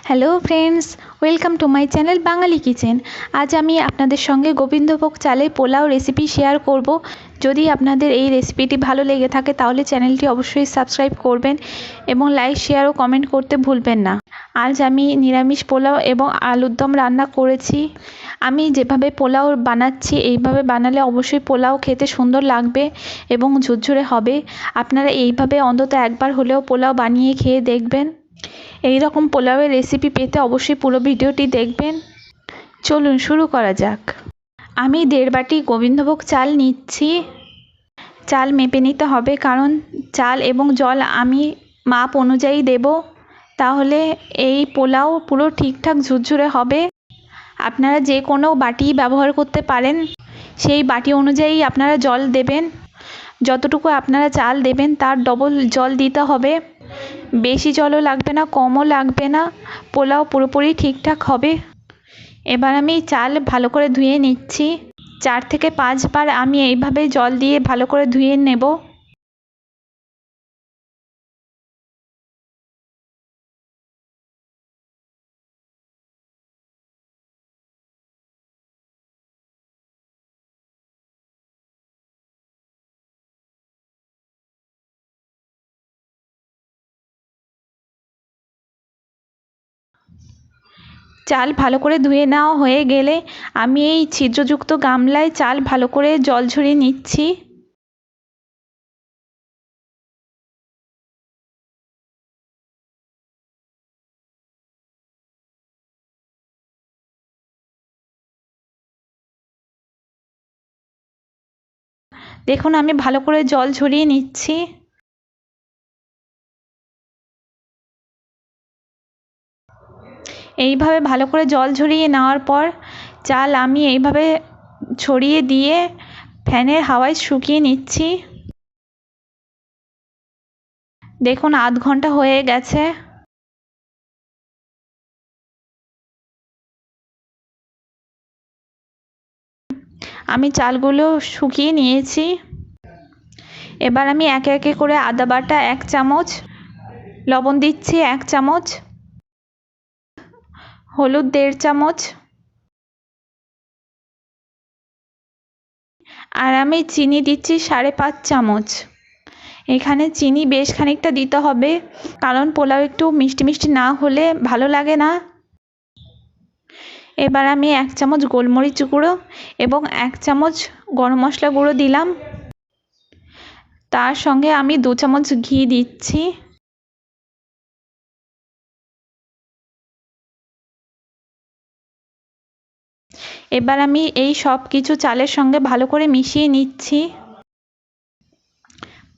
Hello friends, welcome to my channel Bangali kitchen. আজ আমি আপনাদের সঙ্গে গোবিন্দভোগ চালের পোলাও রেসিপি শেয়ার করব। যদি আপনাদের এই রেসিপিটি ভালো লেগে থাকে তাহলে চ্যানেলটি অবশ্যই সাবস্ক্রাইব করবেন এবং লাইক শেয়ার ও কমেন্ট করতে ভুলবেন না। আজ আমি নিরামিষ পোলাও এবং আলুর দম রান্না করেছি। আমি যেভাবে পোলাও বানাচ্ছি এইভাবে বানালে অবশ্যই পোলাও খেতে সুন্দর লাগবে এবং ঝুরঝুরে হবে। আপনারা এইভাবে অন্তত একবার হলেও পোলাও বানিয়ে খেয়ে দেখবেন। এই রকম পোলাওয়ের রেসিপি পেতে অবশ্যই পুরো ভিডিওটি দেখবেন। চলুন শুরু করা যাক। আমি 1.5 বাটি গোবিন্দভোগ চাল নিচ্ছি। চাল মেপে নিতে হবে, কারণ চাল এবং জল আমি মাপ অনুযায়ী দেব, তাহলে এই পোলাও পুরো ঠিকঠাক ঝুরঝুরে হবে। আপনারা যে কোনো বাটি ব্যবহার করতে পারেন, সেই বাটি অনুযায়ী আপনারা জল দেবেন। যতটুকু আপনারা চাল দেবেন তার ডবল জল দিতে হবে। বেশি জলও লাগবে না, কমও লাগবে না, পোলাও পুরোপুরি ঠিকঠাক হবে। এবার আমি চাল ভালো করে ধুয়ে নিচ্ছি। 4 থেকে 5 বার আমি এইভাবে জল দিয়ে ভালো করে ধুয়ে নেব। চাল ভালো করে ধুয়ে নেওয়া হয়ে গেলে আমি এই ছিদ্রযুক্ত গামলায় চাল ভালো করে জল ঝরিয়ে নিচ্ছি। দেখুন আমি ভালো করে জল ঝরিয়ে নিচ্ছি। এইভাবে ভালো করে জল ঝরিয়ে নেওয়ার পর চাল আমি এইভাবে ছড়িয়ে দিয়ে ফ্যানের হাওয়ায় শুকিয়ে নিচ্ছি। দেখুন আধ ঘন্টা হয়ে গেছে। আমি চালগুলো শুকিয়ে নিয়েছি। এবার আমি একে একে করে আদা বাটা 1 চামচ, লবণ দিচ্ছি 1 চামচ, হলুদ 1.5 চামচ, আর আমি চিনি দিচ্ছি 5.5 চামচ। এখানে চিনি বেশ খানিকটা দিতে হবে, কারণ পোলাও একটু মিষ্টি মিষ্টি না হলে ভালো লাগে না। এবার আমি 1 চামচ গোলমরিচ গুঁড়ো এবং 1 চামচ গরম মশলা গুঁড়ো দিলাম। তার সঙ্গে আমি 2 চামচ ঘি দিচ্ছি। এবার আমি এই সব কিছু চালের সঙ্গে ভালো করে মিশিয়ে নিচ্ছি।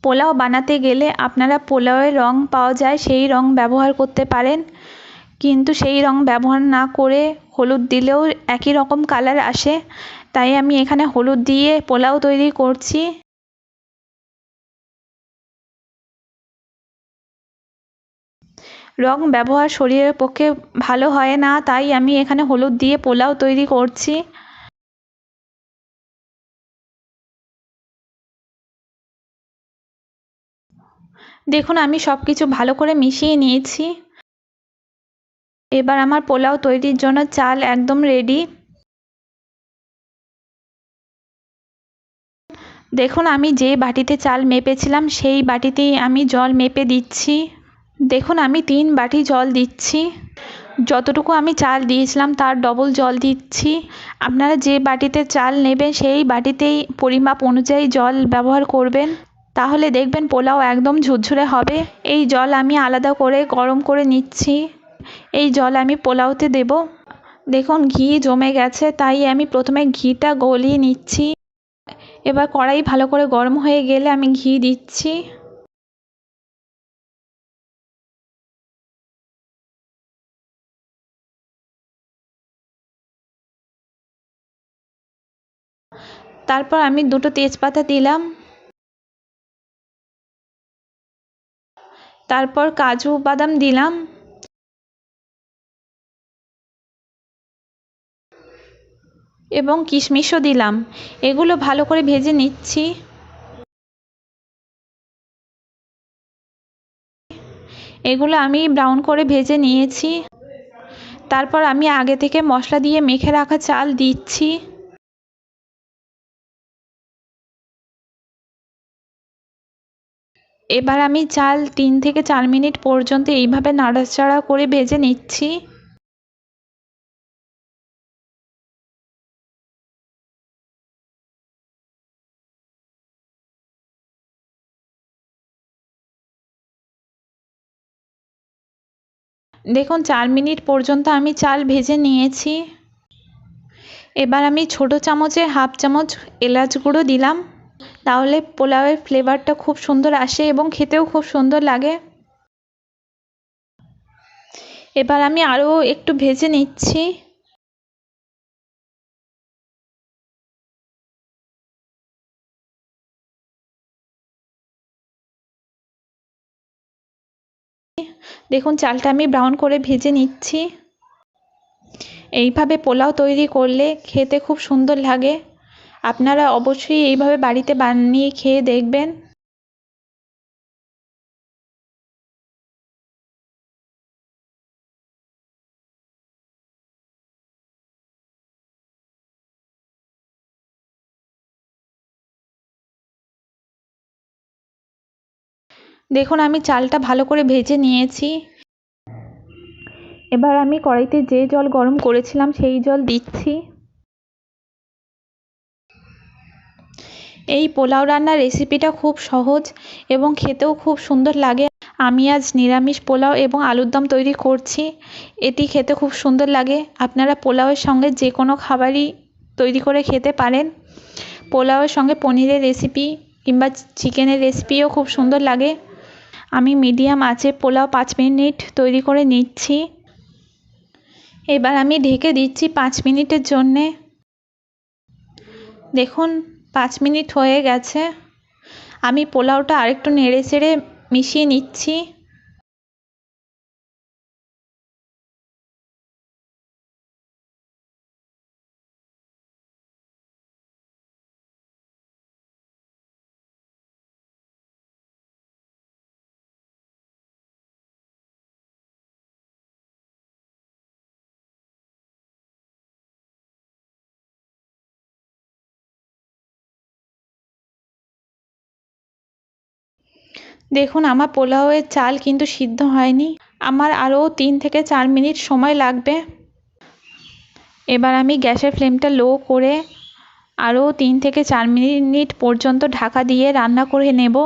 পোলাও বানাতে গেলে আপনারা পোলাওয়ের রং পাওয়া যায় সেই রং ব্যবহার করতে পারেন, কিন্তু সেই রং ব্যবহার না করে হলুদ দিলেও একই রকম কালার আসে, তাই আমি এখানে হলুদ দিয়ে পোলাও তৈরি করছি। রং ব্যবহার শরীরের পক্ষে ভালো হয় না, তাই আমি এখানে হলুদ দিয়ে পোলাও তৈরি করছি। দেখুন আমি সব কিছু ভালো করে মিশিয়ে নিয়েছি। এবার আমার পোলাও তৈরির জন্য চাল একদম রেডি। দেখুন আমি যে বাটিতে চাল মেপেছিলাম সেই বাটিতেই আমি জল মেপে দিচ্ছি। দেখুন আমি 3 বাটি জল দিচ্ছি। যতটুকু আমি চাল দিয়েছিলাম তার ডবল জল দিচ্ছি। আপনারা যে বাটিতে চাল নেবেন সেই বাটিতেই পরিমাপ অনুযায়ী জল ব্যবহার করবেন, তাহলে দেখবেন পোলাও একদম ঝুরঝুরে হবে। এই জল আমি আলাদা করে গরম করে নিচ্ছি। এই জল আমি পোলাওতে দেব। দেখুন ঘি জমে গেছে, তাই আমি প্রথমে ঘিটা গলিয়ে নিচ্ছি। এবার কড়াই ভালো করে গরম হয়ে গেলে আমি ঘি দিচ্ছি। তারপর আমি 2টো তেজপাতা দিলাম। তারপর কাজু বাদাম দিলাম এবং কিশমিশও দিলাম। এগুলো ভালো করে ভেজে নিচ্ছি। এগুলো আমি ব্রাউন করে ভেজে নিয়েছি। তারপর আমি আগে থেকে মশলা দিয়ে মেখে রাখা চাল দিচ্ছি। এবার আমি চাল 3 থেকে 4 মিনিট পর্যন্ত এইভাবে নাড়াচাড়া করে ভেজে নিচ্ছি। দেখুন 4 মিনিট পর্যন্ত আমি চাল ভেজে নিয়েছি। এবার আমি ছোট চামচে হাফ চামচ এলাচ গুঁড়ো দিলাম, তাহলে পোলাওয়ের ফ্লেভারটা খুব সুন্দর আসে এবং খেতেও খুব সুন্দর লাগে। এবার আমি আরও একটু ভেজে নিচ্ছি। দেখুন চালটা আমি ব্রাউন করে ভেজে নিচ্ছি। এইভাবে পোলাও তৈরি করলে খেতে খুব সুন্দর লাগে। আপনারা অবশ্যই এইভাবে বাড়িতে বানিয়ে খেয়ে দেখবেন। দেখুন আমি চালটা ভালো করে ভেজে নিয়েছি। এবার আমি কড়াইতে যে জল গরম করেছিলাম সেই জল দিচ্ছি। এই পোলাও রান্নার রেসিপিটা খুব সহজ এবং খেতেও খুব সুন্দর লাগে। আমি আজ নিরামিষ পোলাও এবং আলুর দম তৈরি করছি। এটি খেতে খুব সুন্দর লাগে। আপনারা পোলাওয়ের সঙ্গে যে কোনো খাবারই তৈরি করে খেতে পারেন। পোলাওয়ের সঙ্গে পনিরের রেসিপি কিংবা চিকেনের রেসিপিও খুব সুন্দর লাগে। আমি মিডিয়াম আঁচে পোলাও 5 মিনিট তৈরি করে নিচ্ছি। এবার আমি ঢেকে দিচ্ছি 5 মিনিটের জন্যে। দেখুন 5 মিনিট হয়ে গেছে। আমি পোলাওটা আরেকটু নেড়ে চেড়ে মিশিয়ে নিচ্ছি। দেখুন আমার পোলাওয়ের চাল কিন্তু সিদ্ধ হয়নি। আমার আরও 3 থেকে 4 মিনিট সময় লাগবে। এবার আমি গ্যাসের ফ্লেমটা লো করে আরও 3 থেকে 4 মিনিট পর্যন্ত ঢাকা দিয়ে রান্না করে নেব।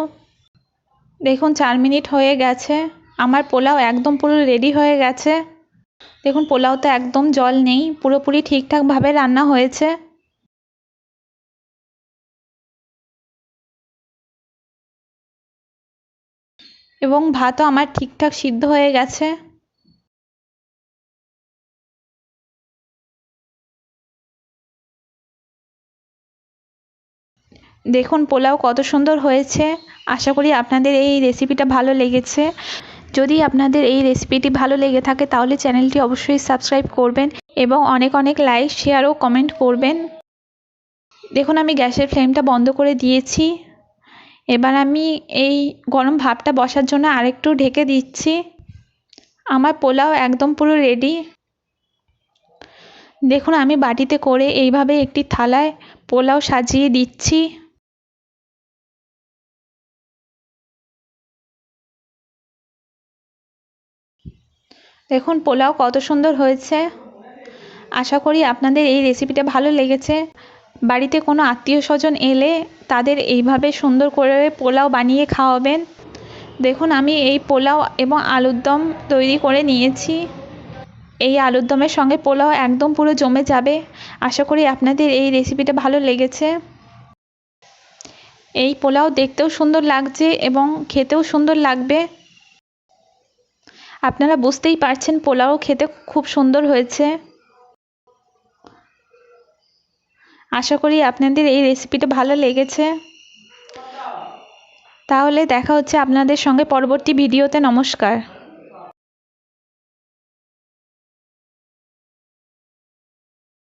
দেখুন 4 মিনিট হয়ে গেছে। আমার পোলাও একদম পুরো রেডি হয়ে গেছে। দেখুন পোলাওতে একদম জল নেই, পুরোপুরি ঠিকঠাকভাবে রান্না হয়েছে। এবং ভাতও আমার ঠিকঠাক সিদ্ধ হয়ে গেছে। দেখুন পোলাও কত সুন্দর হয়েছে। আশা করি আপনাদের এই রেসিপিটা ভালো লেগেছে। যদি আপনাদের এই রেসিপিটি ভালো লেগে থাকে তাহলে চ্যানেলটি অবশ্যই সাবস্ক্রাইব করবেন এবং অনেক অনেক লাইক, শেয়ার ও কমেন্ট করবেন। দেখুন আমি গ্যাসের ফ্লেমটা বন্ধ করে দিয়েছি। এবার আমি এই গরম ভাপটা বসার জন্য আরেকটু ঢেকে দিচ্ছি। আমার পোলাও একদম পুরো রেডি। দেখুন আমি বাটিতে করে এইভাবে একটি থালায় পোলাও সাজিয়ে দিচ্ছি। দেখুন পোলাও কত সুন্দর হয়েছে। আশা করি আপনাদের এই রেসিপিটা ভালো লেগেছে। বাড়িতে কোনো আত্মীয় স্বজন এলে তাদের এইভাবে সুন্দর করে পোলাও বানিয়ে খাওয়াবেন। দেখুন আমি এই পোলাও এবং আলুর দম তৈরি করে নিয়েছি। এই আলুর দমের সঙ্গে পোলাও একদম পুরো জমে যাবে। আশা করি আপনাদের এই রেসিপিটা ভালো লেগেছে। এই পোলাও দেখতেও সুন্দর লাগছে এবং খেতেও সুন্দর লাগবে। আপনারা বুঝতেই পারছেন পোলাও খেতে খুব সুন্দর হয়েছে। আশা করি আপনাদের এই রেসিপিটা ভালো লেগেছে। তাহলে দেখা হচ্ছে আপনাদের সঙ্গে পরবর্তী ভিডিওতে। নমস্কার।